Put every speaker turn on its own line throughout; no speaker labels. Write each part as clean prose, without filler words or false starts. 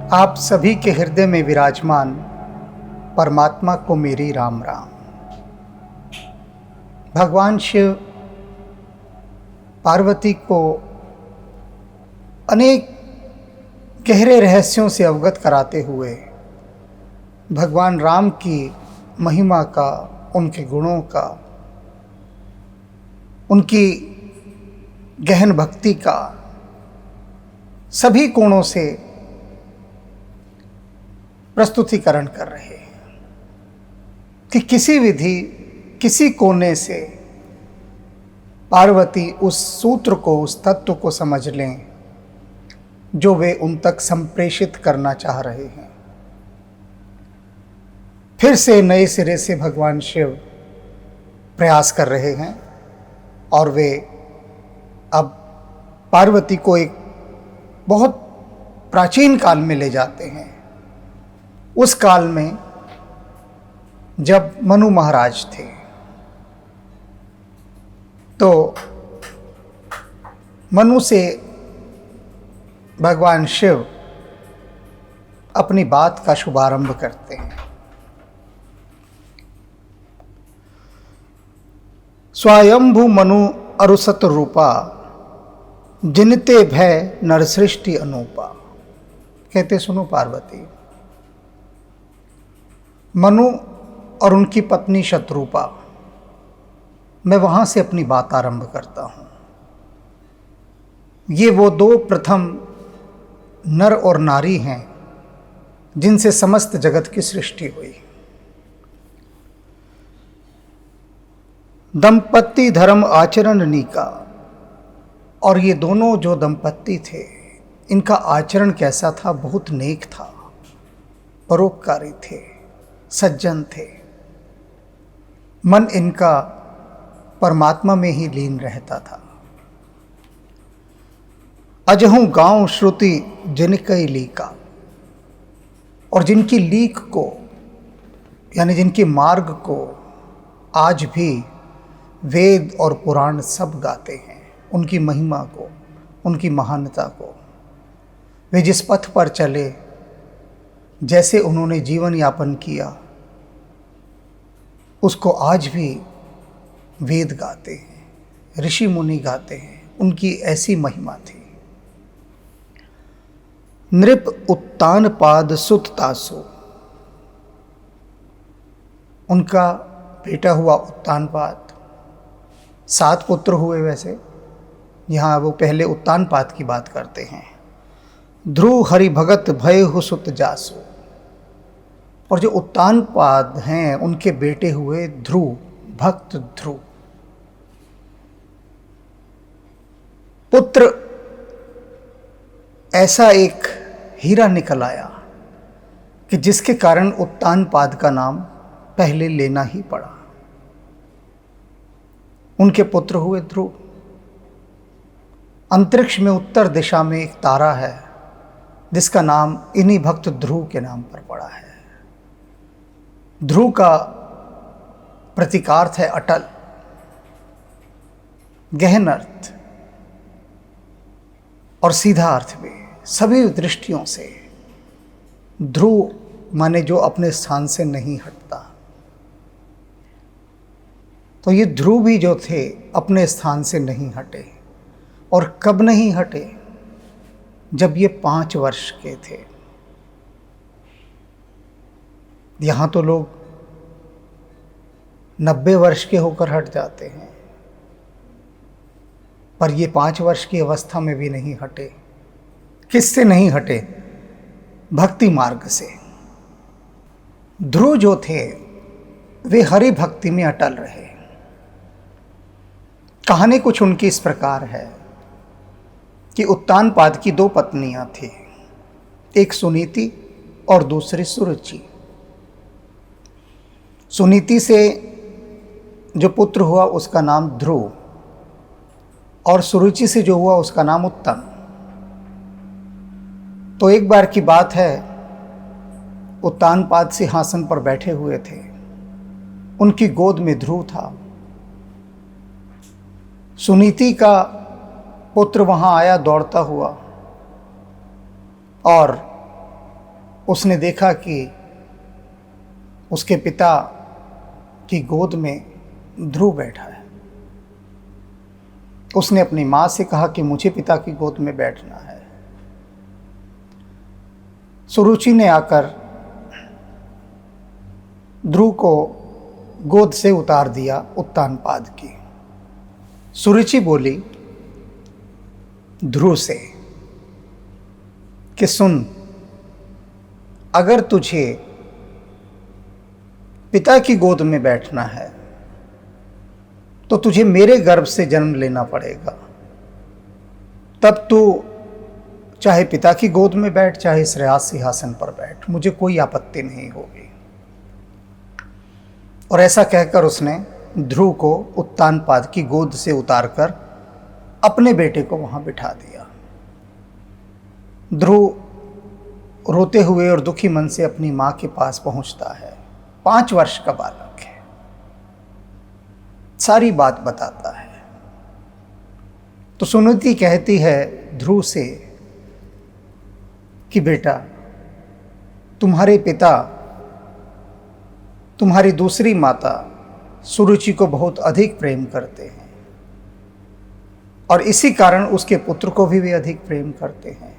आप सभी के हृदय में विराजमान परमात्मा को मेरी राम राम। भगवान शिव पार्वती को अनेक गहरे रहस्यों से अवगत कराते हुए भगवान राम की महिमा का, उनके गुणों का, उनकी गहन भक्ति का सभी कोणों से प्रस्तुतिकरण कर रहे हैं कि किसी विधि, किसी कोने से पार्वती उस सूत्र को, उस तत्व को समझ लें जो वे उन तक संप्रेषित करना चाह रहे हैं। फिर से नए सिरे से भगवान शिव प्रयास कर रहे हैं और वे अब पार्वती को एक बहुत प्राचीन काल में ले जाते हैं। उस काल में जब मनु महाराज थे तो मनु से भगवान शिव अपनी बात का शुभारंभ करते हैं। स्वयंभू मनु अरुसत रूपा, जिनते भय नरसृष्टि अनूपा। कहते सुनो पार्वती, मनु और उनकी पत्नी शत्रुपा, मैं वहां से अपनी बात आरंभ करता हूं। ये वो दो प्रथम नर और नारी हैं जिनसे समस्त जगत की सृष्टि हुई। दंपत्ति धर्म आचरण नीका, और ये दोनों जो दंपत्ति थे इनका आचरण कैसा था? बहुत नेक था, परोपकारी थे, सज्जन थे। मन इनका परमात्मा में ही लीन रहता था। अजहूं गांव श्रुति जिनकई लीका, और जिनकी लीक को यानी जिनके मार्ग को आज भी वेद और पुराण सब गाते हैं, उनकी महिमा को, उनकी महानता को। वे जिस पथ पर चले, जैसे उन्होंने जीवन यापन किया, उसको आज भी वेद गाते हैं, ऋषि मुनि गाते हैं। उनकी ऐसी महिमा थी। नृप उत्तान पाद सुत तासु, उनका बेटा हुआ उत्तानपाद। 7 पुत्र हुए वैसे, यहाँ वो पहले उत्तानपाद की बात करते हैं। ध्रुव हरि भगत भय हु सुत जासु, और जो उत्तानपाद हैं उनके बेटे हुए ध्रुव, भक्त ध्रुव। पुत्र ऐसा एक हीरा निकल आया कि जिसके कारण उत्तानपाद का नाम पहले लेना ही पड़ा। उनके पुत्र हुए ध्रुव। अंतरिक्ष में उत्तर दिशा में एक तारा है जिसका नाम इन्हीं भक्त ध्रुव के नाम पर पड़ा है। ध्रुव का प्रतीकार्थ है अटल, गहन अर्थ और सीधा अर्थ भी। सभी दृष्टियों से ध्रुव माने जो अपने स्थान से नहीं हटता। तो ये ध्रुव भी जो थे अपने स्थान से नहीं हटे। और कब नहीं हटे? जब ये 5 वर्ष के थे। यहाँ तो लोग 90 वर्ष के होकर हट जाते हैं, पर ये 5 वर्ष की अवस्था में भी नहीं हटे। किससे नहीं हटे? भक्ति मार्ग से। ध्रुव जो थे वे हरि भक्ति में अटल रहे। कहानी कुछ उनकी इस प्रकार है कि उत्तानपाद की 2 पत्नियां थी, एक सुनीति और दूसरी सुरुचि। सुनीति से जो पुत्र हुआ उसका नाम ध्रुव, और सुरुचि से जो हुआ उसका नाम उत्तम। तो एक बार की बात है, उत्तानपाद सिंहासन पर बैठे हुए थे, उनकी गोद में ध्रुव था। सुनीति का पुत्र वहां आया दौड़ता हुआ और उसने देखा कि उसके पिता की गोद में ध्रुव बैठा है। उसने अपनी माँ से कहा कि मुझे पिता की गोद में बैठना है। सुरुचि ने आकर ध्रुव को गोद से उतार दिया उत्तानपाद की। सुरुचि बोली ध्रुव से कि सुन, अगर तुझे पिता की गोद में बैठना है तो तुझे मेरे गर्भ से जन्म लेना पड़ेगा। तब तू चाहे पिता की गोद में बैठ, चाहे इस राज सिंहासन पर बैठ, मुझे कोई आपत्ति नहीं होगी। और ऐसा कहकर उसने ध्रुव को उत्तानपाद की गोद से उतारकर अपने बेटे को वहां बिठा दिया। ध्रुव रोते हुए और दुखी मन से अपनी मां के पास पहुंचता है। 5 वर्ष का बालक है, सारी बात बताता है। तो सुनीति कहती है ध्रुव से कि बेटा, तुम्हारे पिता तुम्हारी दूसरी माता सुरुचि को बहुत अधिक प्रेम करते हैं और इसी कारण उसके पुत्र को भी वे अधिक प्रेम करते हैं।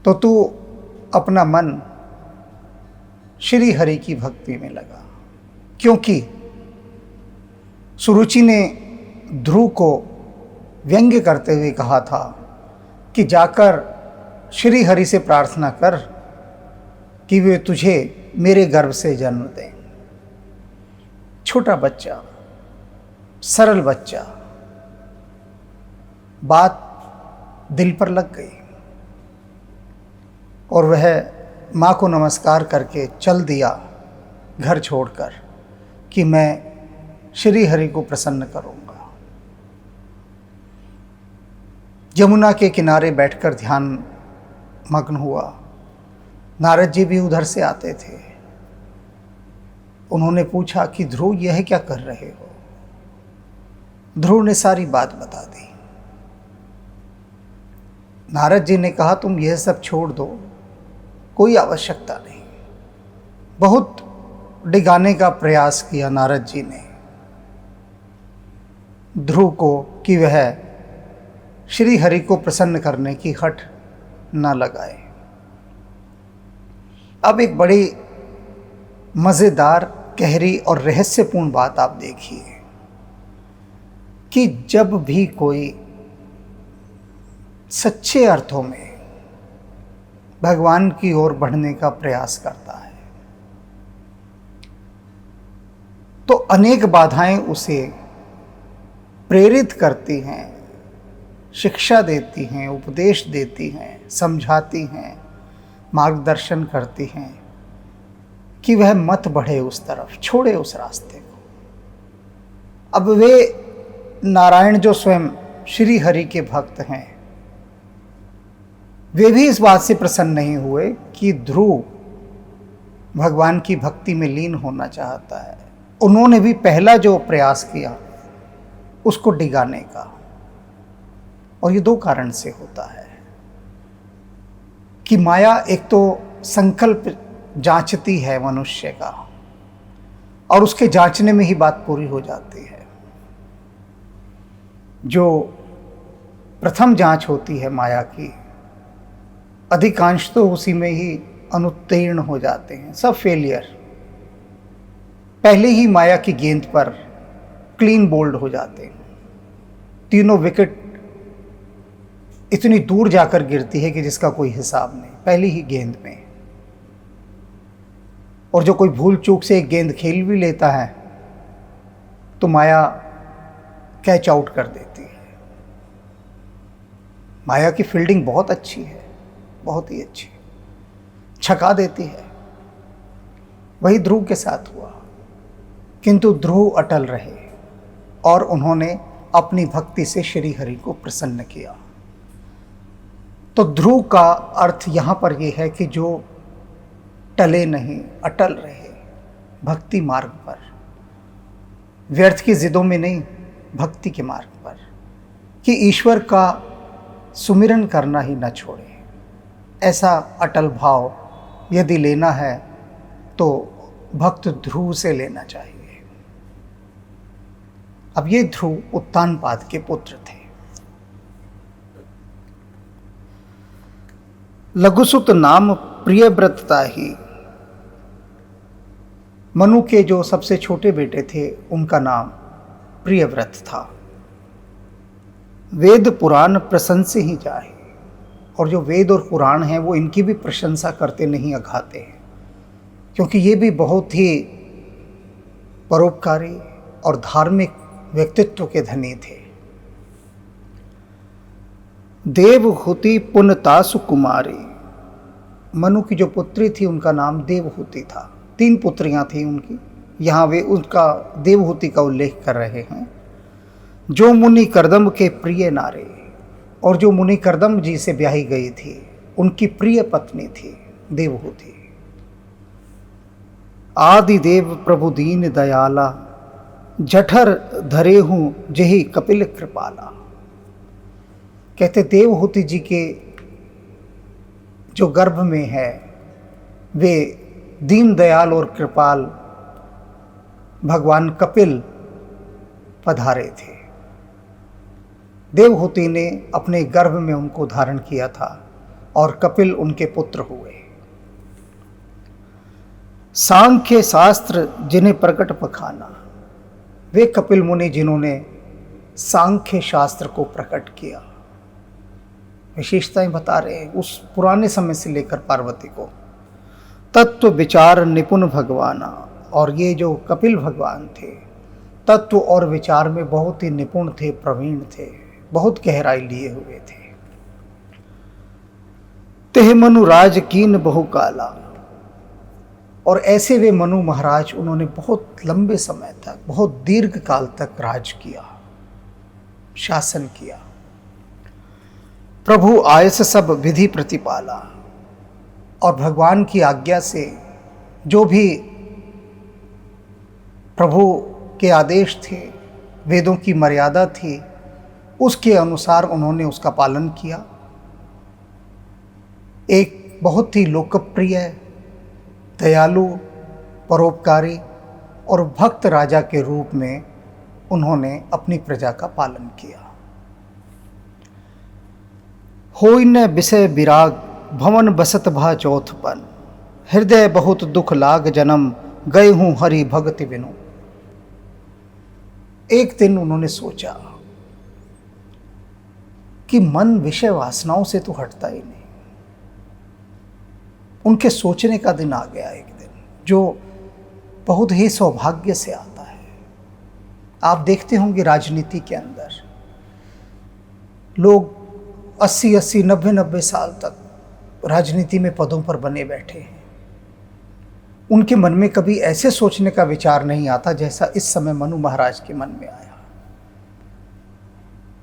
तो तू अपना मन श्री हरि की भक्ति में लगा, क्योंकि सुरुचि ने ध्रुव को व्यंग्य करते हुए कहा था कि जाकर श्री हरि से प्रार्थना कर कि वे तुझे मेरे गर्भ से जन्म दें। छोटा बच्चा, सरल बच्चा, बात दिल पर लग गई और वह माँ को नमस्कार करके चल दिया घर छोड़कर कि मैं श्री हरि को प्रसन्न करूँगा। यमुना के किनारे बैठकर ध्यान मग्न हुआ। नारद जी भी उधर से आते थे। उन्होंने पूछा कि ध्रुव, यह क्या कर रहे हो? ध्रुव ने सारी बात बता दी। नारद जी ने कहा तुम यह सब छोड़ दो, कोई आवश्यकता नहीं। बहुत डिगाने का प्रयास किया नारद जी ने ध्रुव को कि वह श्री हरि को प्रसन्न करने की हठ न लगाए। अब एक बड़ी मज़ेदार, गहरी और रहस्यपूर्ण बात आप देखिए कि जब भी कोई सच्चे अर्थों में भगवान की ओर बढ़ने का प्रयास करता है तो अनेक बाधाएं उसे प्रेरित करती हैं, शिक्षा देती हैं, उपदेश देती हैं, समझाती हैं, मार्गदर्शन करती हैं कि वह मत बढ़े उस तरफ, छोड़े उस रास्ते को। अब वे नारायण जो स्वयं श्री हरि के भक्त हैं, वे भी इस बात से प्रसन्न नहीं हुए कि ध्रुव भगवान की भक्ति में लीन होना चाहता है। उन्होंने भी पहला जो प्रयास किया उसको डिगाने का, और ये 2 कारण से होता है कि माया एक तो संकल्प जांचती है मनुष्य का और उसके जांचने में ही बात पूरी हो जाती है। जो प्रथम जांच होती है माया की, अधिकांश तो उसी में ही अनुत्तीर्ण हो जाते हैं, सब फेलियर। पहले ही माया की गेंद पर क्लीन बोल्ड हो जाते हैं। तीनों विकेट इतनी दूर जाकर गिरती है कि जिसका कोई हिसाब नहीं, पहली ही गेंद में। और जो कोई भूल चूक से एक गेंद खेल भी लेता है तो माया कैच आउट कर देती है। माया की फील्डिंग बहुत अच्छी है, बहुत ही अच्छी, छका देती है। वही ध्रुव के साथ हुआ, किंतु ध्रुव अटल रहे और उन्होंने अपनी भक्ति से श्री हरि को प्रसन्न किया। तो ध्रुव का अर्थ यहाँ पर यह है कि जो टले नहीं, अटल रहे भक्ति मार्ग पर, व्यर्थ की जिदों में नहीं, भक्ति के मार्ग पर, कि ईश्वर का सुमिरन करना ही न छोड़े, ऐसा अटल भाव यदि लेना है तो भक्त ध्रुव से लेना चाहिए। अब ये ध्रुव उत्तानपाद के पुत्र थे। लघुसुत नाम प्रियव्रतता ही, मनु के जो सबसे छोटे बेटे थे उनका नाम प्रियव्रत था। वेद पुराण प्रशंसे ही जाए, और जो वेद और पुराण हैं वो इनकी भी प्रशंसा करते नहीं अघाते हैं, क्योंकि ये भी बहुत ही परोपकारी और धार्मिक व्यक्तित्व के धनी थे। देवहूति पुनतासु कुमारी, मनु की जो पुत्री थी उनका नाम देवहूति था। 3 पुत्रियां थी उनकी, यहाँ वे उनका देवहूति का उल्लेख कर रहे हैं। जो मुनि करदम के प्रिय नारे, और जो मुनि करदम जी से ब्याही गई थी उनकी प्रिय पत्नी थी देवहूति। आदि देव प्रभु दीन दयाला, जठर धरे हूँ जही कपिल कृपाला। कहते देवहूति जी के जो गर्भ में है वे दीन दयाल और कृपाल भगवान कपिल पधारे थे। देवहूति ने अपने गर्भ में उनको धारण किया था और कपिल उनके पुत्र हुए। सांख्य शास्त्र जिन्हें प्रकट पखाना, वे कपिल मुनि जिन्होंने सांख्य शास्त्र को प्रकट किया। विशेषताएं बता रहे हैं उस पुराने समय से लेकर पार्वती को। तत्व विचार निपुण भगवाना, और ये जो कपिल भगवान थे तत्व और विचार में बहुत ही निपुण थे, प्रवीण थे, बहुत गहराई लिए हुए थे। तेह मनु राज कीन बहु काला, और ऐसे वे मनु महाराज उन्होंने बहुत लंबे समय तक, बहुत दीर्घ काल तक राज किया, शासन किया। प्रभु आयस सब विधि प्रतिपाला, और भगवान की आज्ञा से जो भी प्रभु के आदेश थे, वेदों की मर्यादा थी, उसके अनुसार उन्होंने उसका पालन किया। एक बहुत ही लोकप्रिय, दयालु, परोपकारी और भक्त राजा के रूप में उन्होंने अपनी प्रजा का पालन किया। होई न विषय विराग, भवन बसत भा चौथपन, हृदय बहुत दुख लाग जन्म, गए हूँ हरि भगति बिनु। एक दिन उन्होंने सोचा कि मन विषय वासनाओं से तो हटता ही नहीं। उनके सोचने का दिन आ गया एक दिन, जो बहुत ही सौभाग्य से आता है। आप देखते होंगे राजनीति के अंदर लोग 80-80, 90-90 साल तक राजनीति में पदों पर बने बैठे हैं। उनके मन में कभी ऐसे सोचने का विचार नहीं आता जैसा इस समय मनु महाराज के मन में आया।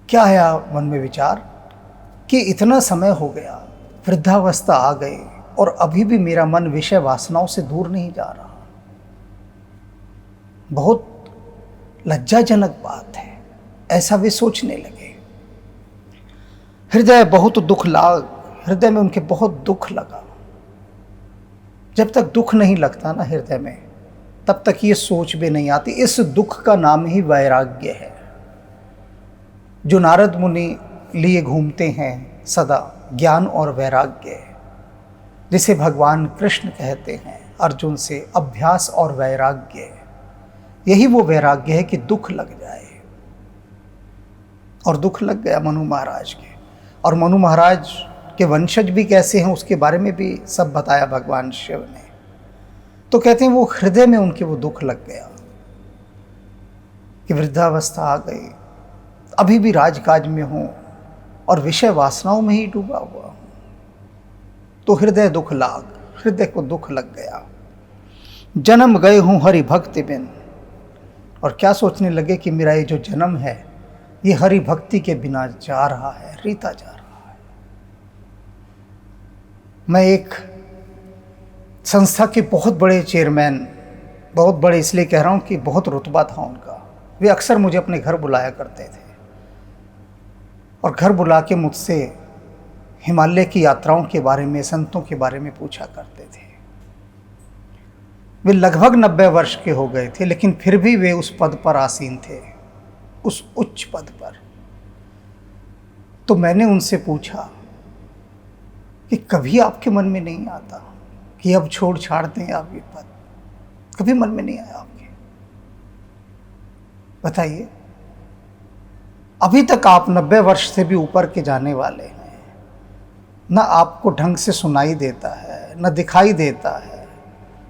क्या आया मन में विचार कि इतना समय हो गया, वृद्धावस्था आ गई, और अभी भी मेरा मन विषय वासनाओं से दूर नहीं जा रहा। बहुत लज्जाजनक बात है, ऐसा वे सोचने लगे। हृदय बहुत दुख लाग, हृदय में उनके बहुत दुख लगा। जब तक दुख नहीं लगता ना हृदय में, तब तक ये सोच भी नहीं आती। इस दुख का नाम ही वैराग्य है, जो नारद मुनि लिए घूमते हैं सदा, ज्ञान और वैराग्य, जिसे भगवान कृष्ण कहते हैं अर्जुन से, अभ्यास और वैराग्य। यही वो वैराग्य है कि दुख लग जाए, और दुख लग गया मनु महाराज के। और मनु महाराज के वंशज भी कैसे हैं उसके बारे में भी सब बताया भगवान शिव ने। तो कहते हैं वो हृदय में उनके वो दुख लग गया कि वृद्धावस्था आ गई, अभी भी राजकाज में हूँ और विषय वासनाओं में ही डूबा हुआ हूँ। तो हृदय दुख लाग, हृदय को दुख लग गया। जन्म गए हूँ हरि भक्ति बिन, और क्या सोचने लगे कि मेरा ये जो जन्म है ये हरि भक्ति के बिना जा रहा है, रीता जा रहा है। मैं एक संस्था के बहुत बड़े चेयरमैन, बहुत बड़े इसलिए कह रहा हूँ कि बहुत रुतबा था उनका, वे अक्सर मुझे अपने घर बुलाया करते थे और घर बुला के मुझसे हिमालय की यात्राओं के बारे में, संतों के बारे में पूछा करते थे। वे लगभग 90 वर्ष के हो गए थे, लेकिन फिर भी वे उस पद पर आसीन थे, उस उच्च पद पर। तो मैंने उनसे पूछा कि कभी आपके मन में नहीं आता कि अब छोड़ छाड़ दें आप ये पद? कभी मन में नहीं आया आपके? बताइए, अभी तक आप 90 वर्ष से भी ऊपर के जाने वाले हैं, न आपको ढंग से सुनाई देता है, न दिखाई देता है,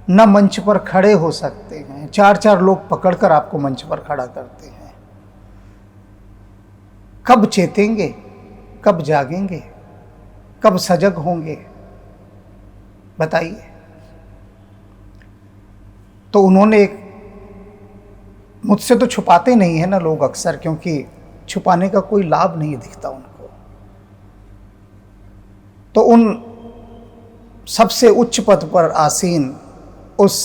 न मंच पर खड़े हो सकते हैं। 4-4 लोग पकड़कर आपको मंच पर खड़ा करते हैं। कब चेतेंगे? कब जागेंगे? कब सजग होंगे? बताइए। तो उन्होंने मुझसे तो छुपाते नहीं है ना लोग अक्सर, क्योंकि छुपाने का कोई लाभ नहीं दिखता उनको। तो उन सबसे उच्च पद पर आसीन उस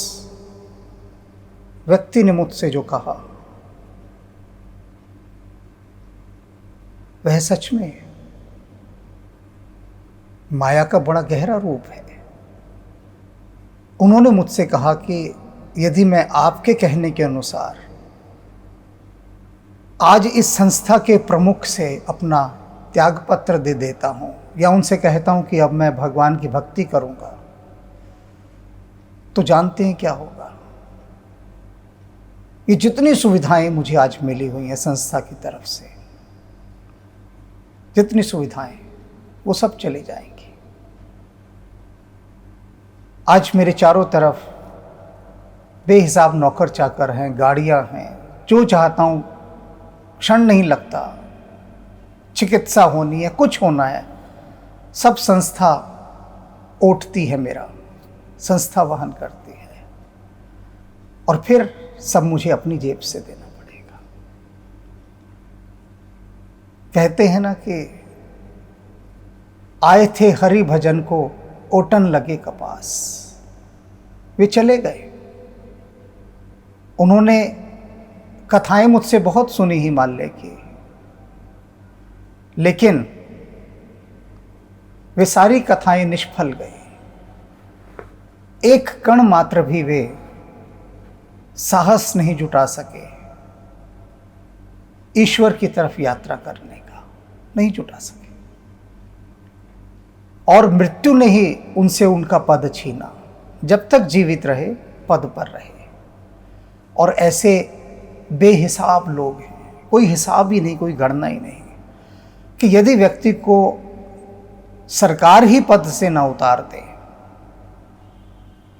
व्यक्ति ने मुझसे जो कहा, वह सच में माया का बड़ा गहरा रूप है। उन्होंने मुझसे कहा कि यदि मैं आपके कहने के अनुसार आज इस संस्था के प्रमुख से अपना त्याग पत्र दे देता हूं, या उनसे कहता हूं कि अब मैं भगवान की भक्ति करूंगा, तो जानते हैं क्या होगा? ये जितनी सुविधाएं मुझे आज मिली हुई हैं संस्था की तरफ से, जितनी सुविधाएं, वो सब चली जाएंगी। आज मेरे चारों तरफ बेहिसाब नौकर चाकर हैं, गाड़ियां हैं, जो चाहता हूं क्षण नहीं लगता। चिकित्सा होनी है, कुछ होना है, सब संस्था ओटती है, मेरा संस्था वहन करती है, और फिर सब मुझे अपनी जेब से देना पड़ेगा। कहते हैं ना कि आए थे हरि भजन को, ओटन लगे कपास। वे चले गए। उन्होंने कथाएं मुझसे बहुत सुनी हिमालय की, लेकिन वे सारी कथाएं निष्फल गई। एक कण मात्र भी वे साहस नहीं जुटा सके ईश्वर की तरफ यात्रा करने का, नहीं जुटा सके। और मृत्यु ने ही उनसे उनका पद छीना। जब तक जीवित रहे पद पर रहे। और ऐसे बेहिसाब लोग हैं, कोई हिसाब ही नहीं, कोई गणना ही नहीं, कि यदि व्यक्ति को सरकार ही पद से ना उतार दे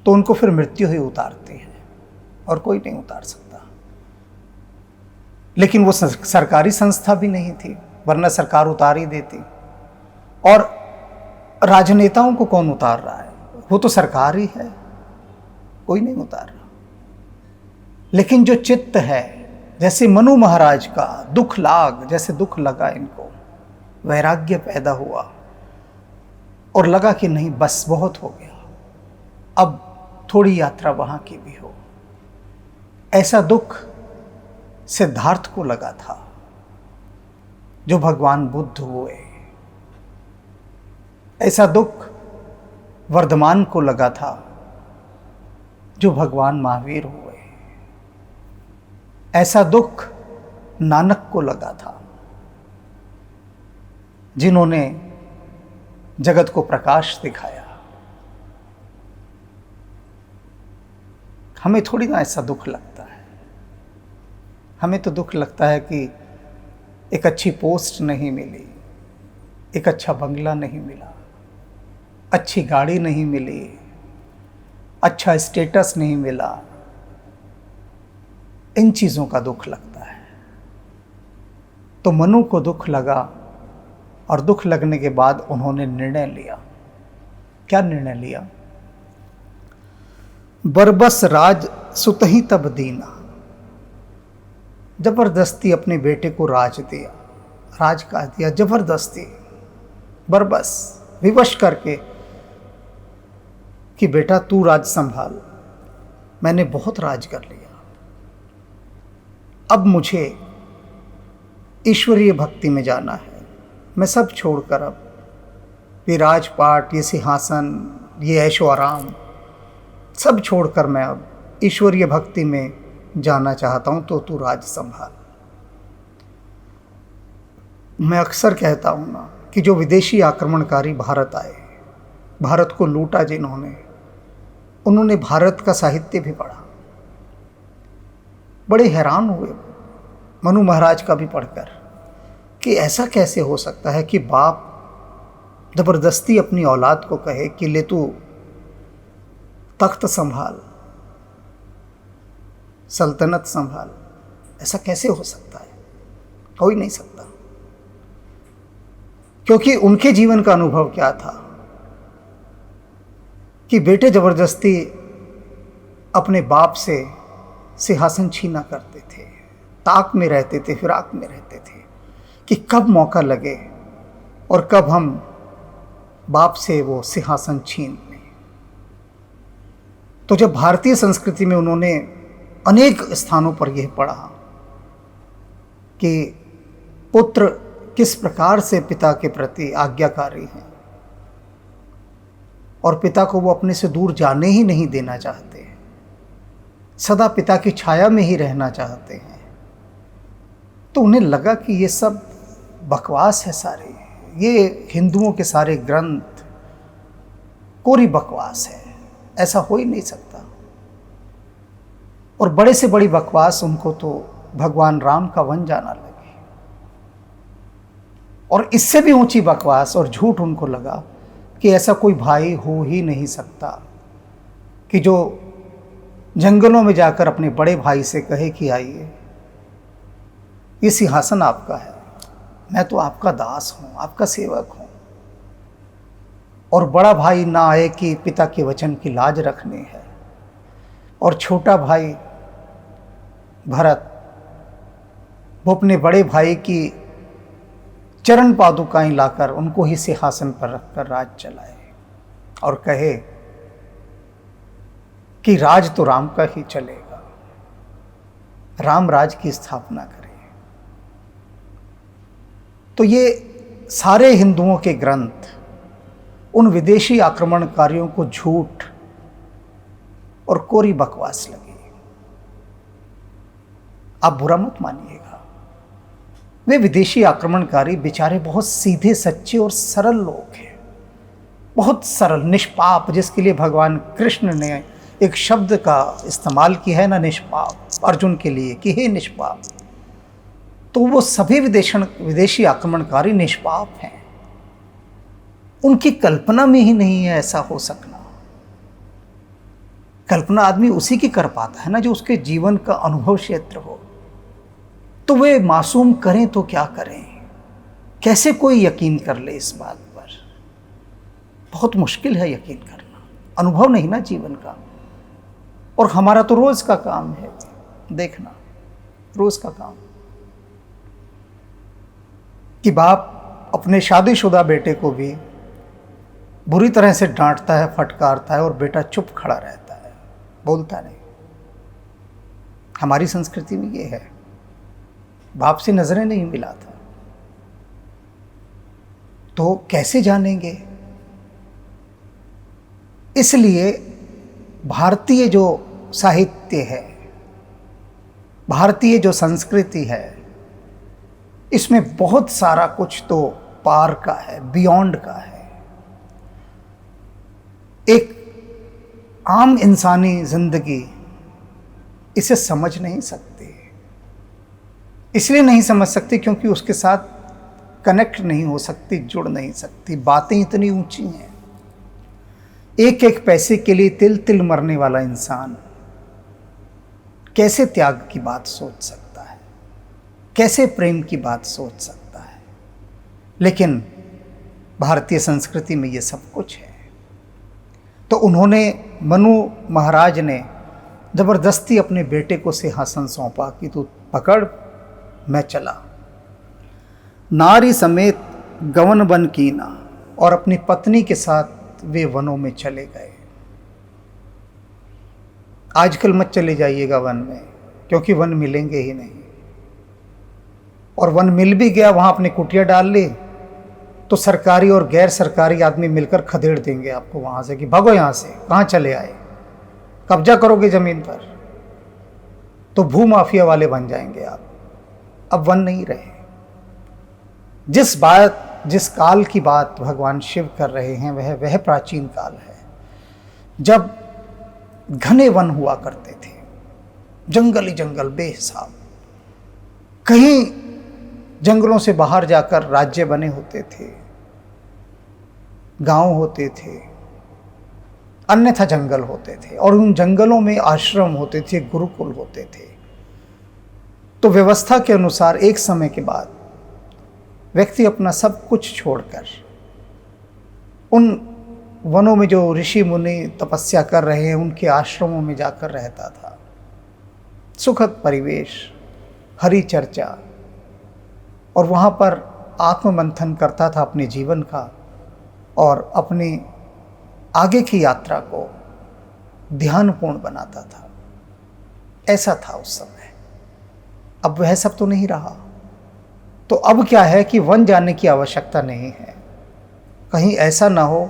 तो उनको फिर मृत्यु ही उतारती है, और कोई नहीं उतार सकता। लेकिन वो सरकारी संस्था भी नहीं थी, वरना सरकार उतार ही देती। और राजनेताओं को कौन उतार रहा है? वो तो सरकार ही है, कोई नहीं उतार रहा। लेकिन जो चित्त है, जैसे मनु महाराज का दुख लाग, जैसे दुख लगा इनको, वैराग्य पैदा हुआ और लगा कि नहीं बस बहुत हो गया, अब थोड़ी यात्रा वहां की भी हो। ऐसा दुख सिद्धार्थ को लगा था, जो भगवान बुद्ध हुए। ऐसा दुख वर्धमान को लगा था, जो भगवान महावीर हुए। ऐसा दुख नानक को लगा था, जिन्होंने जगत को प्रकाश दिखाया। हमें थोड़ी ना ऐसा दुख लगता है। हमें तो दुख लगता है कि एक अच्छी पोस्ट नहीं मिली, एक अच्छा बंगला नहीं मिला, अच्छी गाड़ी नहीं मिली, अच्छा स्टेटस नहीं मिला। इन चीज़ों का दुख लगता है। तो मनु को दुख लगा, और दुख लगने के बाद उन्होंने निर्णय लिया। क्या निर्णय लिया? बरबस राज सुतहि तब दीना। जबरदस्ती अपने बेटे को राज दिया, राज का दिया जबरदस्ती, बरबस विवश करके कि बेटा तू राज संभाल, मैंने बहुत राज कर लिया, अब मुझे ईश्वरीय भक्ति में जाना है। मैं सब छोड़कर अब ये राजपाट, ये सिंहासन, ये ऐशो आराम सब छोड़कर मैं अब ईश्वरीय भक्ति में जाना चाहता हूँ, तो तू राज संभाल। मैं अक्सर कहता हूँ ना कि जो विदेशी आक्रमणकारी भारत आए, भारत को लूटा जिन्होंने, उन्होंने भारत का साहित्य भी पढ़ा। बड़े हैरान हुए मनु महाराज का भी पढ़कर कि ऐसा कैसे हो सकता है कि बाप ज़बरदस्ती अपनी औलाद को कहे कि ले तू तख्त संभाल, सल्तनत संभाल। ऐसा कैसे हो सकता है? हो ही नहीं सकता। क्योंकि उनके जीवन का अनुभव क्या था कि बेटे ज़बरदस्ती अपने बाप से सिंहासन छीना करते थे, ताक में रहते थे, फिराक में रहते थे कि कब मौका लगे और कब हम बाप से वो सिंहासन छीन लें। तो जब भारतीय संस्कृति में उन्होंने अनेक स्थानों पर यह पढ़ा कि पुत्र किस प्रकार से पिता के प्रति आज्ञाकारी हैं और पिता को वो अपने से दूर जाने ही नहीं देना चाहते, सदा पिता की छाया में ही रहना चाहते हैं, तो उन्हें लगा कि ये सब बकवास है सारे, ये हिंदुओं के सारे ग्रंथ कोरी बकवास है, ऐसा हो ही नहीं सकता। और बड़े से बड़ी बकवास उनको तो भगवान राम का वन जाना लगी, और इससे भी ऊंची बकवास और झूठ उनको लगा कि ऐसा कोई भाई हो ही नहीं सकता कि जो जंगलों में जाकर अपने बड़े भाई से कहे कि आइए, ये सिंहासन आपका है, मैं तो आपका दास हूँ, आपका सेवक हूँ। और बड़ा भाई ना आए कि पिता के वचन की लाज रखनी है, और छोटा भाई भरत वो अपने बड़े भाई की चरण पादुकाएं लाकर उनको ही सिंहासन पर रखकर राज चलाए और कहे कि राज तो राम का ही चलेगा, राम राज की स्थापना करे। तो ये सारे हिंदुओं के ग्रंथ उन विदेशी आक्रमणकारियों को झूठ और कोरी बकवास लगी। आप बुरा मत मानिएगा, वे विदेशी आक्रमणकारी बेचारे बहुत सीधे सच्चे और सरल लोग हैं, बहुत सरल निष्पाप, जिसके लिए भगवान कृष्ण ने एक शब्द का इस्तेमाल किया है ना, निष्पाप, अर्जुन के लिए कि हे निष्पाप। तो वो सभी विदेशी आक्रमणकारी निष्पाप हैं, उनकी कल्पना में ही नहीं है ऐसा हो सकना। कल्पना आदमी उसी की कर पाता है ना जो उसके जीवन का अनुभव क्षेत्र हो। तो वे मासूम करें तो क्या करें, कैसे कोई यकीन कर ले इस बात पर? बहुत मुश्किल है यकीन करना, अनुभव नहीं ना जीवन का। और हमारा तो रोज का काम है देखना, रोज का काम कि बाप अपने शादीशुदा बेटे को भी बुरी तरह से डांटता है, फटकारता है, और बेटा चुप खड़ा रहता है, बोलता नहीं। हमारी संस्कृति में ये है, बाप से नजरें नहीं मिलाता, तो कैसे जानेंगे? इसलिए भारतीय जो साहित्य है, भारतीय जो संस्कृति है, इसमें बहुत सारा कुछ तो पार का है, बियॉन्ड का है। एक आम इंसानी जिंदगी इसे समझ नहीं सकती, इसलिए नहीं समझ सकती क्योंकि उसके साथ कनेक्ट नहीं हो सकती, जुड़ नहीं सकती। बातें इतनी ऊंची हैं, एक एक पैसे के लिए तिल तिल मरने वाला इंसान कैसे त्याग की बात सोच सकता है, कैसे प्रेम की बात सोच सकता है? लेकिन भारतीय संस्कृति में ये सब कुछ है। तो उन्होंने, मनु महाराज ने जबरदस्ती अपने बेटे को सिंहासन सौंपा कि तू पकड़, मैं चला। नारी समेत गवन वन कीना, और अपनी पत्नी के साथ वे वनों में चले गए। आजकल मत चले जाइएगा वन में, क्योंकि वन मिलेंगे ही नहीं, और वन मिल भी गया, वहां अपनी कुटिया डाल ली तो सरकारी और गैर सरकारी आदमी मिलकर खदेड़ देंगे आपको वहाँ से कि भागो यहाँ से, कहाँ चले आए, कब्जा करोगे ज़मीन पर। तो भूमाफिया वाले बन जाएंगे आप। अब वन नहीं रहे। जिस काल की बात भगवान शिव कर रहे हैं वह प्राचीन काल है, जब घने वन हुआ करते थे, जंगल ही जंगल बेहिसाब। कहीं जंगलों से बाहर जाकर राज्य बने होते थे, गांव होते थे, अन्यथा जंगल होते थे, और उन जंगलों में आश्रम होते थे, गुरुकुल होते थे। तो व्यवस्था के अनुसार एक समय के बाद व्यक्ति अपना सब कुछ छोड़कर उन वनों में जो ऋषि मुनि तपस्या कर रहे हैं उनके आश्रमों में जाकर रहता था। सुखद परिवेश, हरि चर्चा, और वहाँ पर आत्ममंथन करता था अपने जीवन का और अपनी आगे की यात्रा को ध्यानपूर्ण बनाता था। ऐसा था उस समय। अब वह सब तो नहीं रहा। तो अब क्या है कि वन जाने की आवश्यकता नहीं है। कहीं ऐसा ना हो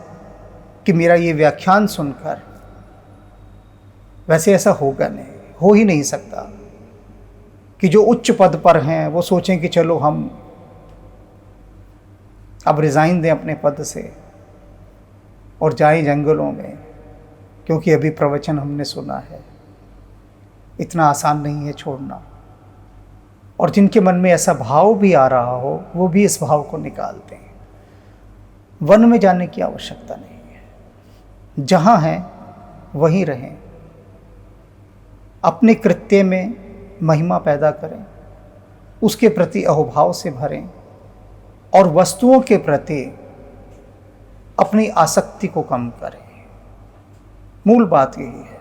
कि मेरा ये व्याख्यान सुनकर, वैसे ऐसा होगा नहीं, हो ही नहीं सकता, कि जो उच्च पद पर हैं वो सोचें कि चलो हम अब रिज़ाइन दें अपने पद से और जाएं जंगलों में, क्योंकि अभी प्रवचन हमने सुना है। इतना आसान नहीं है छोड़ना। और जिनके मन में ऐसा भाव भी आ रहा हो वो भी इस भाव को निकाल दें। वन में जाने की आवश्यकता नहीं है, जहाँ हैं वहीं रहें। अपने कृत्य में महिमा पैदा करें, उसके प्रति अहोभाव से भरें, और वस्तुओं के प्रति अपनी आसक्ति को कम करें। मूल बात यही है,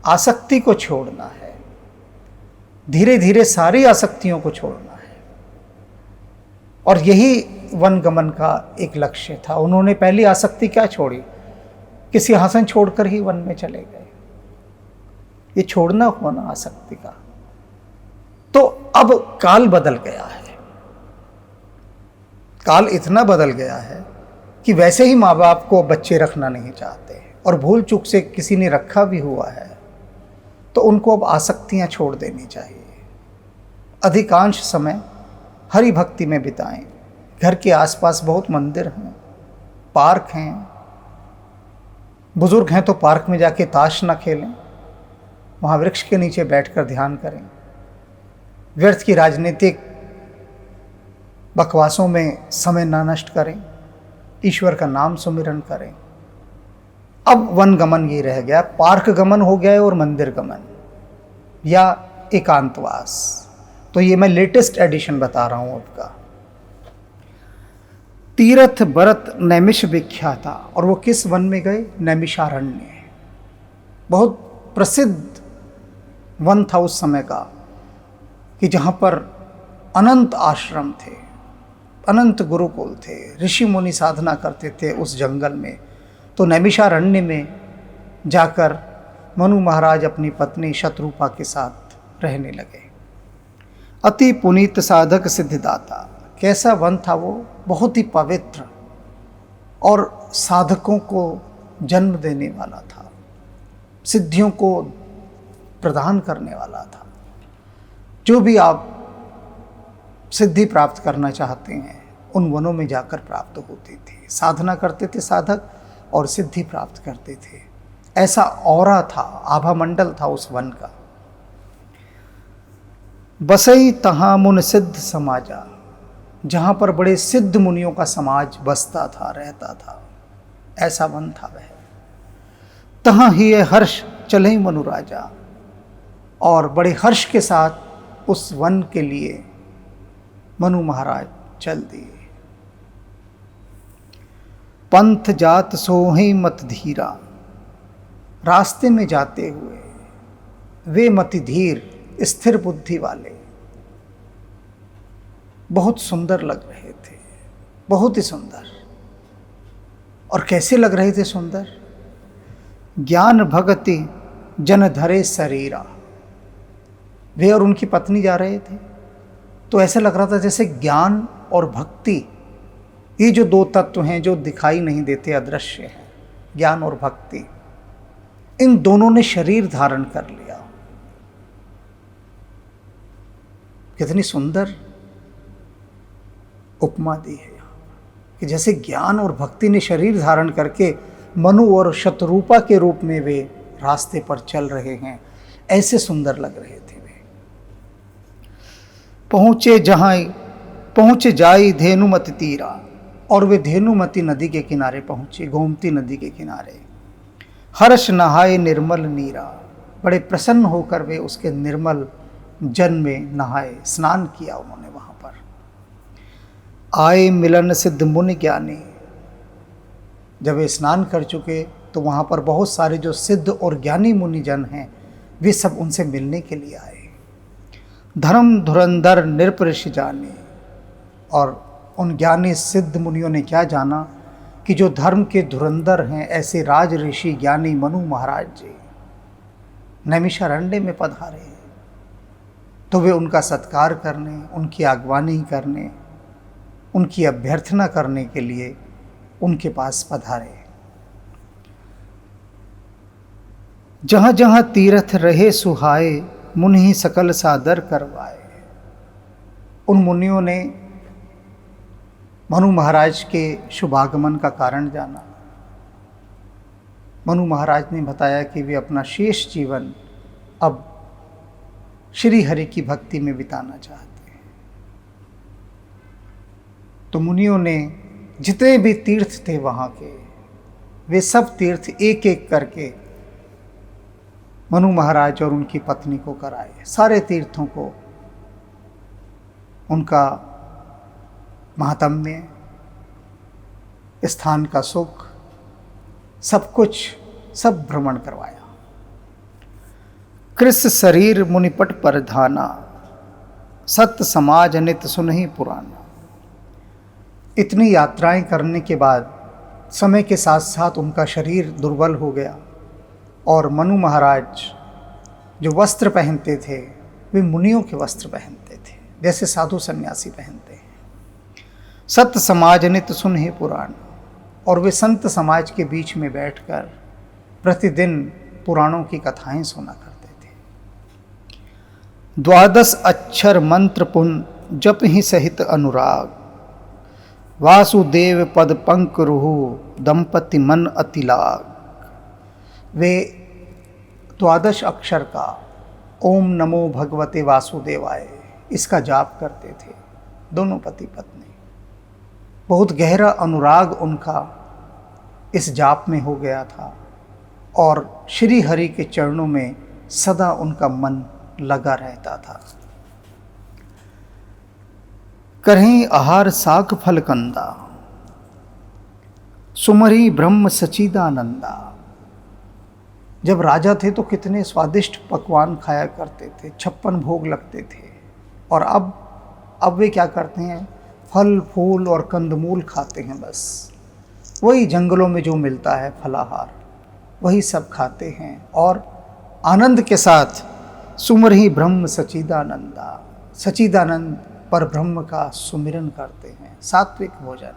आसक्ति को छोड़ना है। धीरे धीरे सारी आसक्तियों को छोड़ना है। और यही वन गमन का एक लक्ष्य था। उन्होंने पहली आसक्ति क्या छोड़ी? कि सिंहासन छोड़कर ही वन में चले गए। ये छोड़ना हुआ ना आसक्ति का। तो अब काल बदल गया है। काल इतना बदल गया है कि वैसे ही माँ बाप को बच्चे रखना नहीं चाहते, और भूल चूक से किसी ने रखा भी हुआ है तो उनको अब आसक्तियाँ छोड़ देनी चाहिए। अधिकांश समय हरि भक्ति में बिताएं। घर के आसपास बहुत मंदिर हैं, पार्क हैं। बुजुर्ग हैं तो पार्क में जाके ताश ना खेलें, वहाँ वृक्ष के नीचे बैठकर ध्यान करें। व्यर्थ की राजनीतिक बकवासों में समय ना नष्ट करें, ईश्वर का नाम सुमिरन करें। अब वन गमन ये रह गया, पार्क गमन हो गया है और मंदिर गमन या एकांतवास। तो ये मैं लेटेस्ट एडिशन बता रहा हूँ आपका। तीर्थ भरत नैमिष विख्याता, और वो किस वन में गए? नैमिषारण्य। बहुत प्रसिद्ध वन था उस समय का, कि जहाँ पर अनंत आश्रम थे, अनंत गुरुकुल थे, ऋषि मुनि साधना करते थे उस जंगल में। तो नैमिषारण्य में जाकर मनु महाराज अपनी पत्नी शतरूपा के साथ रहने लगे। अति पुनीत साधक सिद्धिदाता। कैसा वन था वो? बहुत ही पवित्र और साधकों को जन्म देने वाला था, सिद्धियों को प्रदान करने वाला था। जो भी आप सिद्धि प्राप्त करना चाहते हैं उन वनों में जाकर प्राप्त होती थी। साधना करते थे साधक और सिद्धि प्राप्त करते थे। ऐसा औरा था, आभा मंडल था उस वन का। बसई तहाँ मुन सिद्ध समाजा, जहाँ पर बड़े सिद्ध मुनियों का समाज बसता था, रहता था। ऐसा वन था वह। तहाँ ही हर्ष चले मनुराजा, और बड़े हर्ष के साथ उस वन के लिए मनु महाराज चल दिए। पंथ जात सोहि मत धीरा, रास्ते में जाते हुए वे मति धीर, स्थिर बुद्धि वाले बहुत सुंदर लग रहे थे, बहुत ही सुंदर। और कैसे लग रहे थे सुंदर? ज्ञान भगति जन धरे शरीरा। वे और उनकी पत्नी जा रहे थे तो ऐसे लग रहा था जैसे ज्ञान और भक्ति ये जो दो तत्व हैं जो दिखाई नहीं देते, अदृश्य हैं, ज्ञान और भक्ति, इन दोनों ने शरीर धारण कर लिया। कितनी सुंदर उपमा दी है कि जैसे ज्ञान और भक्ति ने शरीर धारण करके मनु और शतरूपा के रूप में वे रास्ते पर चल रहे हैं, ऐसे सुंदर लग रहे थे वे। पहुंचे जाई धेनुमति तीरा, और वे धेनुमति नदी के किनारे पहुंचे, गोमती नदी के किनारे। हर्ष नहाए निर्मल नीरा, बड़े प्रसन्न होकर वे उसके निर्मल जल में नहाए, स्नान किया उन्होंने वहां पर। आए मिलन सिद्ध मुनि ज्ञानी, जब वे स्नान कर चुके तो वहां पर बहुत सारे जो सिद्ध और ज्ञानी मुनि जन हैं वे सब उनसे मिलने के लिए आए। धर्म धुरंधर निरपृष जाने, और उन ज्ञानी सिद्ध मुनियों ने क्या जाना कि जो धर्म के धुरंधर हैं, ऐसे राज ऋषि ज्ञानी मनु महाराज जी नैमिषारण्य में पधारे हैं, तो वे उनका सत्कार करने, उनकी आगवानी करने, उनकी अभ्यर्थना करने के लिए उनके पास पधारे। जहाँ जहाँ तीर्थ रहे सुहाए, मुनि सकल सादर करवाए। उन मुनियों ने मनु महाराज के शुभागमन का कारण जाना। मनु महाराज ने बताया कि वे अपना शेष जीवन अब श्री हरि की भक्ति में बिताना चाहते हैं। तो मुनियों ने जितने भी तीर्थ थे वहाँ के, वे सब तीर्थ एक एक करके मनु महाराज और उनकी पत्नी को कराए। सारे तीर्थों को उनका महात्म्य, स्थान का सुख, सब कुछ, सब भ्रमण करवाया। कृष्ण शरीर मुनिपट पर धाना, सत्य समाज नित सुनहि पुराना। इतनी यात्राएं करने के बाद समय के साथ साथ उनका शरीर दुर्बल हो गया, और मनु महाराज जो वस्त्र पहनते थे वे मुनियों के वस्त्र पहनते थे, जैसे साधु सन्यासी पहनते हैं। सत्य समाज नित सुनहि पुराण, और वे संत समाज के बीच में बैठकर प्रतिदिन पुराणों की कथाएं सुना करते थे। 12 अक्षर मंत्र पुन जप ही सहित अनुराग, वासुदेव पद पंक रुहु दंपति मन अति लाग। वे 12 अक्षर का ओम नमो भगवते वासुदेवाय, इसका जाप करते थे दोनों पति पत्नी। बहुत गहरा अनुराग उनका इस जाप में हो गया था, और श्री हरि के चरणों में सदा उनका मन लगा रहता था। करहीं आहार साग फल कंदा, सुमरी ब्रह्म सचिदानंदा। जब राजा थे तो कितने स्वादिष्ट पकवान खाया करते थे, 56 भोग लगते थे, और अब वे क्या करते हैं, फल फूल और कंदमूल खाते हैं। बस वही जंगलों में जो मिलता है फलाहार, वही सब खाते हैं, और आनंद के साथ सुमरहि ब्रह्म सचिदानंदा, सचिदानंद पर ब्रह्म का सुमिरन करते हैं। सात्विक भोजन।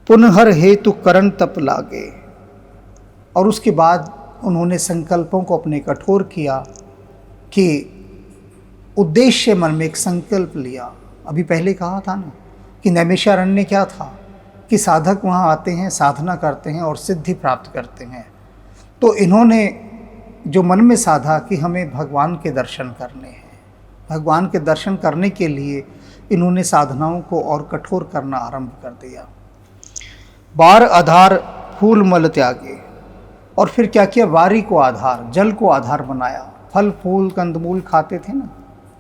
पुनहर हेतु करण तप लागे, और उसके बाद उन्होंने संकल्पों को अपने कठोर किया कि उद्देश्य मन में एक संकल्प लिया। अभी पहले कहा था ना कि नैमिषारण्य क्या था, कि साधक वहाँ आते हैं, साधना करते हैं और सिद्धि प्राप्त करते हैं। तो इन्होंने जो मन में साधा कि हमें भगवान के दर्शन करने हैं, भगवान के दर्शन करने के लिए इन्होंने साधनाओं को और कठोर करना आरंभ कर दिया। बार आधार फूल मल त्यागे, और फिर क्या किया, वारी को आधार, जल को आधार बनाया। फल फूल कंदमूल खाते थे ना,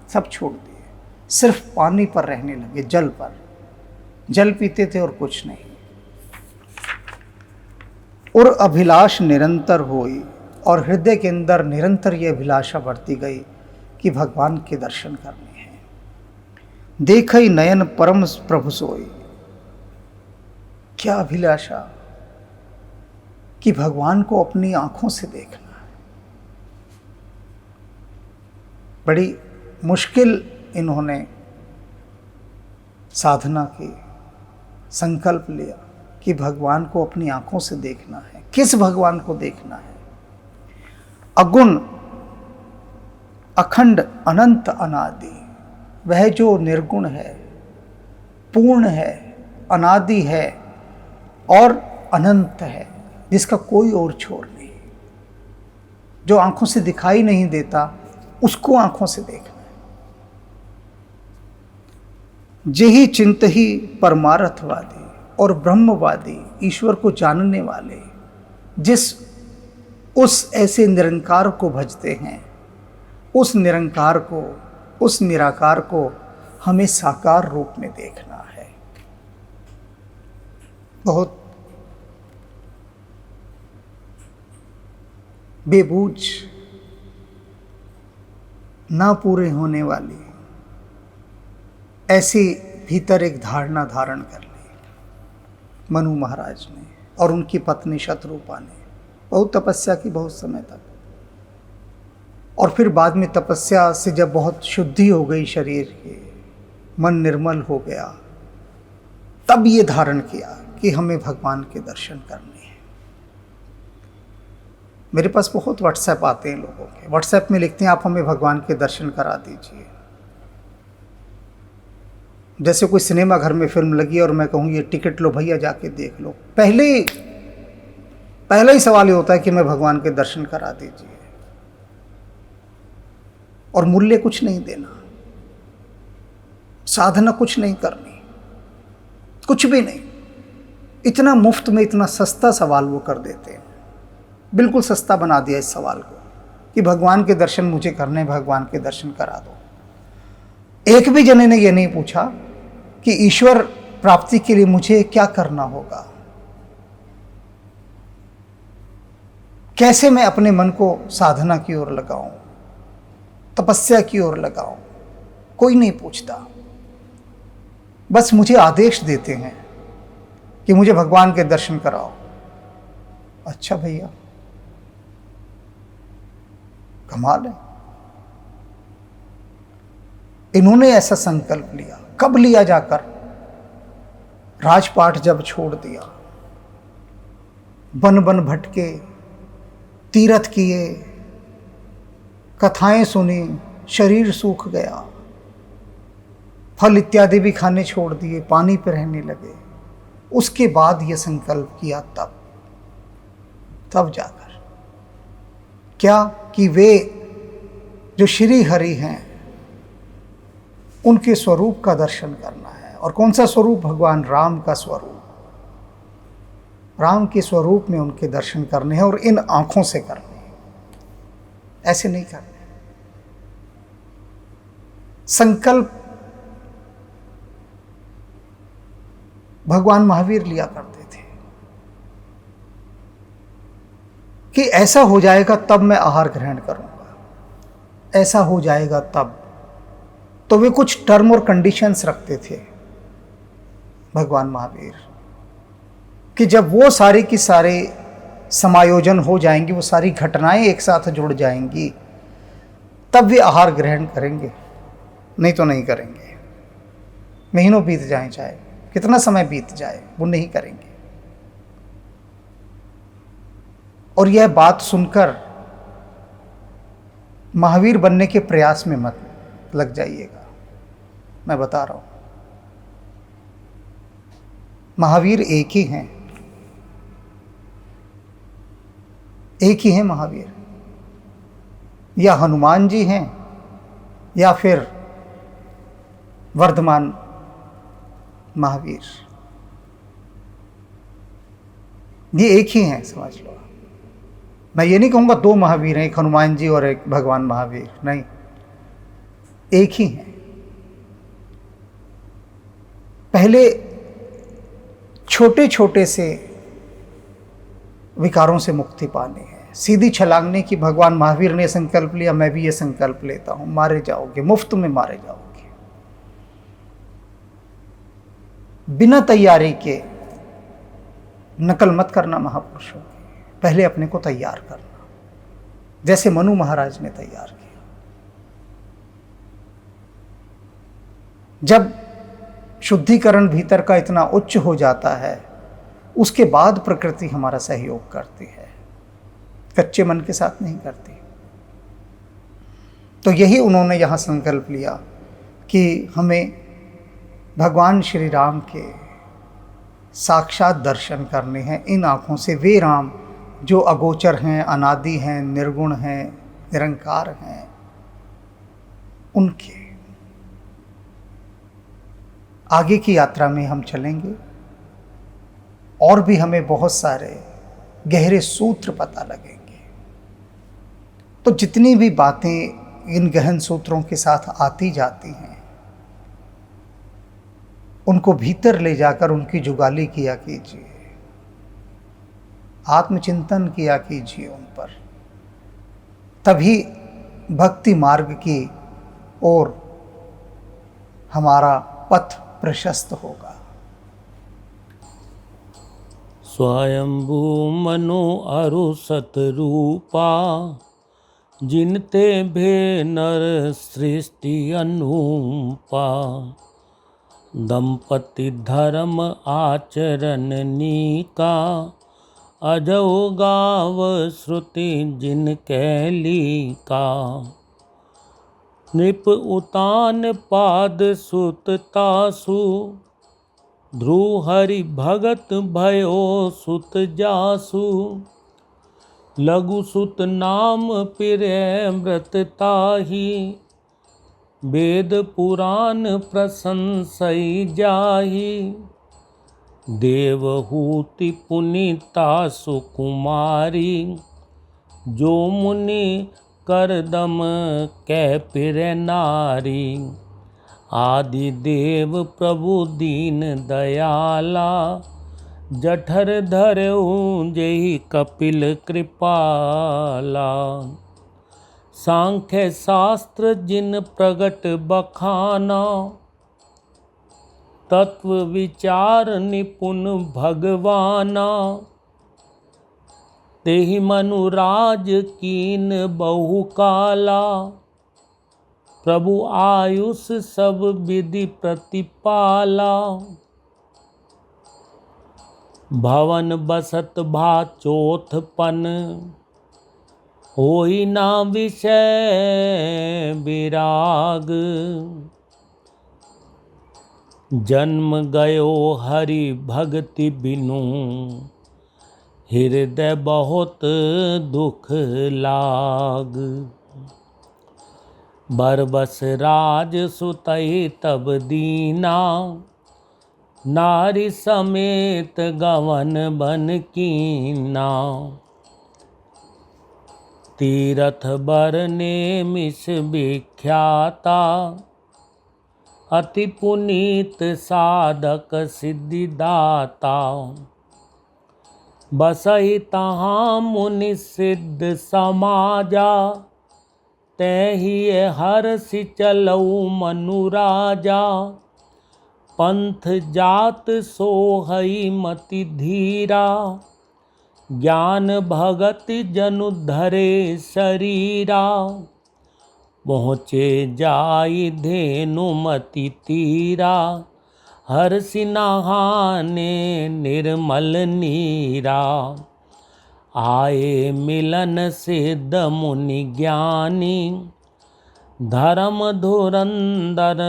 सब छोड़ दिए, सिर्फ पानी पर रहने लगे, जल पर। जल पीते थे और कुछ नहीं। और अभिलाष निरंतर होई, और हृदय के अंदर निरंतर ये अभिलाषा बढ़ती गई कि भगवान के दर्शन करने हैं। देखई नयन परम प्रभु सोई, क्या अभिलाषा कि भगवान को अपनी आंखों से देखना है। बड़ी मुश्किल इन्होंने साधना की, संकल्प लिया कि भगवान को अपनी आंखों से देखना है। किस भगवान को देखना है? अगुण, अखंड, अनंत, अनादि, वह जो निर्गुण है, पूर्ण है, अनादि है और अनंत है, जिसका कोई और छोर नहीं, जो आंखों से दिखाई नहीं देता, उसको आंखों से देखना है। जेहि चिंत ही परमार्थवादी और ब्रह्मवादी, ईश्वर को जानने वाले, जिस उस ऐसे निरंकार को भजते हैं, उस निरंकार को, उस निराकार को हमें साकार रूप में देखना है। बहुत बेबूझ, ना पूरे होने वाली ऐसी भीतर एक धारणा धारण कर ली मनु महाराज ने और उनकी पत्नी शतरूपा ने। बहुत तपस्या की, बहुत समय तक, और फिर बाद में तपस्या से जब बहुत शुद्धि हो गई शरीर की, मन निर्मल हो गया, तब ये धारण किया कि हमें भगवान के दर्शन करने हैं। मेरे पास बहुत व्हाट्सएप आते हैं लोगों के, व्हाट्सएप में लिखते हैं आप हमें भगवान के दर्शन करा दीजिए। जैसे कोई सिनेमा घर में फिल्म लगी और मैं कहूँ ये टिकट लो भैया, जाके देख लो, पहला ही सवाल ये होता है कि मैं भगवान के दर्शन करा दीजिए, और मूल्य कुछ नहीं देना, साधना कुछ नहीं करनी, कुछ भी नहीं, इतना मुफ्त में, इतना सस्ता सवाल वो कर देते हैं। बिल्कुल सस्ता बना दिया इस सवाल को कि भगवान के दर्शन मुझे करने, भगवान के दर्शन करा दो। एक भी जने ने ये नहीं पूछा कि ईश्वर प्राप्ति के लिए मुझे क्या करना होगा, कैसे मैं अपने मन को साधना की ओर लगाऊं, तपस्या की ओर लगाऊं। कोई नहीं पूछता, बस मुझे आदेश देते हैं कि मुझे भगवान के दर्शन कराओ। अच्छा भैया, कमाल है। इन्होंने ऐसा संकल्प लिया। कब लिया? जाकर राजपाट जब छोड़ दिया, बन बन भटके, तीर्थ किए, कथाएं सुनी, शरीर सूख गया, फल इत्यादि भी खाने छोड़ दिए, पानी पर रहने लगे। उसके बाद यह संकल्प किया, तब जाकर क्या कि वे जो श्री हरि हैं उनके स्वरूप का दर्शन करना है। और कौन सा स्वरूप? भगवान राम का स्वरूप। राम के स्वरूप में उनके दर्शन करने हैं और इन आंखों से करने हैं, ऐसे नहीं करने। संकल्प भगवान महावीर लिया करते थे कि ऐसा हो जाएगा तब मैं आहार ग्रहण करूंगा, ऐसा हो जाएगा तब। तो वे कुछ टर्म और कंडीशंस रखते थे भगवान महावीर कि जब वो सारे की सारे समायोजन हो जाएंगी, वो सारी घटनाएं एक साथ जुड़ जाएंगी, तब वे आहार ग्रहण करेंगे, नहीं तो नहीं करेंगे। महीनों बीत जाए, चाहे कितना समय बीत जाए, वो नहीं करेंगे। और यह बात सुनकर महावीर बनने के प्रयास में मत लग जाइएगा, मैं बता रहा हूं। महावीर एक ही हैं, एक ही हैं महावीर। या हनुमान जी हैं या फिर वर्धमान महावीर, ये एक ही हैं, समझ लो। मैं ये नहीं कहूँगा दो महावीर हैं, एक हनुमान जी और एक भगवान महावीर, नहीं, एक ही हैं। पहले छोटे छोटे से विकारों से मुक्ति पानी है, सीधी छलांगने की भगवान महावीर ने संकल्प लिया, मैं भी ये संकल्प लेता हूं, मारे जाओगे, मुफ्त में मारे जाओगे। बिना तैयारी के नकल मत करना महापुरुषों की, पहले अपने को तैयार करना, जैसे मनु महाराज ने तैयार किया। जब शुद्धिकरण भीतर का इतना उच्च हो जाता है, उसके बाद प्रकृति हमारा सहयोग करती है, कच्चे मन के साथ नहीं करती। तो यही उन्होंने यहाँ संकल्प लिया कि हमें भगवान श्री राम के साक्षात दर्शन करने हैं इन आँखों से, वे राम जो अगोचर हैं, अनादि हैं, निर्गुण हैं, निरंकार हैं, उनके। आगे की यात्रा में हम चलेंगे और भी हमें बहुत सारे गहरे सूत्र पता लगेंगे। तो जितनी भी बातें इन गहन सूत्रों के साथ आती जाती हैं, उनको भीतर ले जाकर उनकी जुगाली किया कीजिए, आत्मचिंतन किया कीजिए उन पर, तभी भक्ति मार्ग की ओर हमारा पथ प्रशस्त होगा।
स्वयंभू मनु अरु सतरूपा, जिनते भे नर सृष्टि अनूपा। दंपति धर्म आचरण नीका, अजौ गाव श्रुति जिन कैलिका। नृप उतान पाद सुत तासु, ध्रुव हरि भगत भयो सुत जासु। लघु सुत नाम पिरमृत ताहि, वेद पुराण प्रशंसई जाहि। देवहूति पुनीता सुकुमारी, जो मुनि करदम कै पिर नारी। आदि देव प्रभु दीन दयाला, जठर धरऊ जेहि कपिल कृपाला। सांख्य शास्त्र जिन प्रगट बखाना, तत्व विचार निपुण भगवाना। तेहि मनुराज कीन बहु काला, प्रभु आयुष सब विधि प्रतिपाला। भवन बसत भा चोथपन, होई ना विषय विराग। जन्म गयो हरि भक्ति बिनु, हृदय बहुत दुख लाग। बरबस राज सुतई तब दीना, नारी समेत गवन बन कीना। तीरथ बरने मिस विख्याता, अति पुनीत साधक सिद्धिदाता। बसहि तहाँ मुनि सिद्ध समाजा, तैहि हर्षि चलऊ मनुराजा। पंथ जात सोहई मति धीरा, ज्ञान भगति जनु धरे शरीरा। पहुँचे जाई धेनुमति तीरा, हर्षि नहाने निर्मल नीरा। आए मिलन सिद्ध मुनि ज्ञानी, धर्म धुरंधर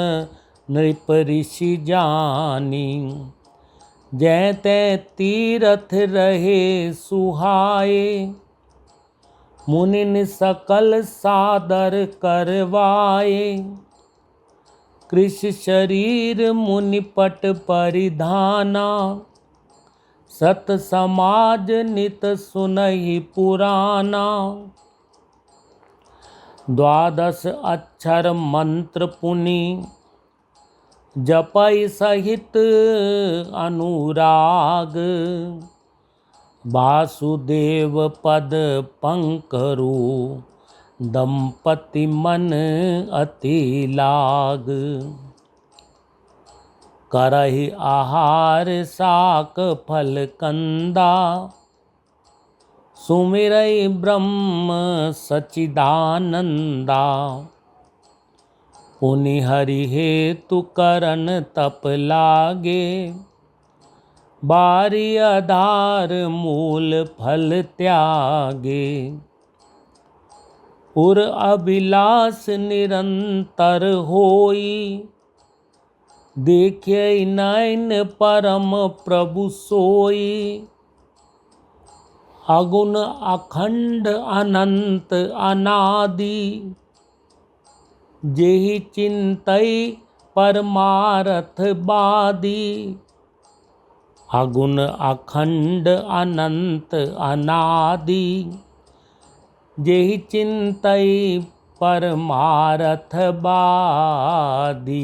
नृप ऋषि जानी। जैते तीरथ रहे सुहाए, मुनिन सकल सादर करवाए। कृष शरीर मुनिपट परिधाना, सत समाज नित सुनहि पुराना। द्वादश अक्षर मंत्र पुनि, जपै सहित अनुराग। वासुदेव पद पंकरु, दंपति मन अति लाग। करहि आहार साक फल कंदा, सुमिरई ब्रह्म सचिदानंदा। पुनि हरि हेतु करन तप लागे, बारी आधार मूल फल त्यागे। उर अभिलाष निरंतर होई, देखे नैन परम प्रभु सोई। अगुण अखंड अनंत अनादि, जेहि चिंतई परमारथ बादी। अगुण अखंड अनंत अनादि, जेहि चिंतई परमारथ बादी।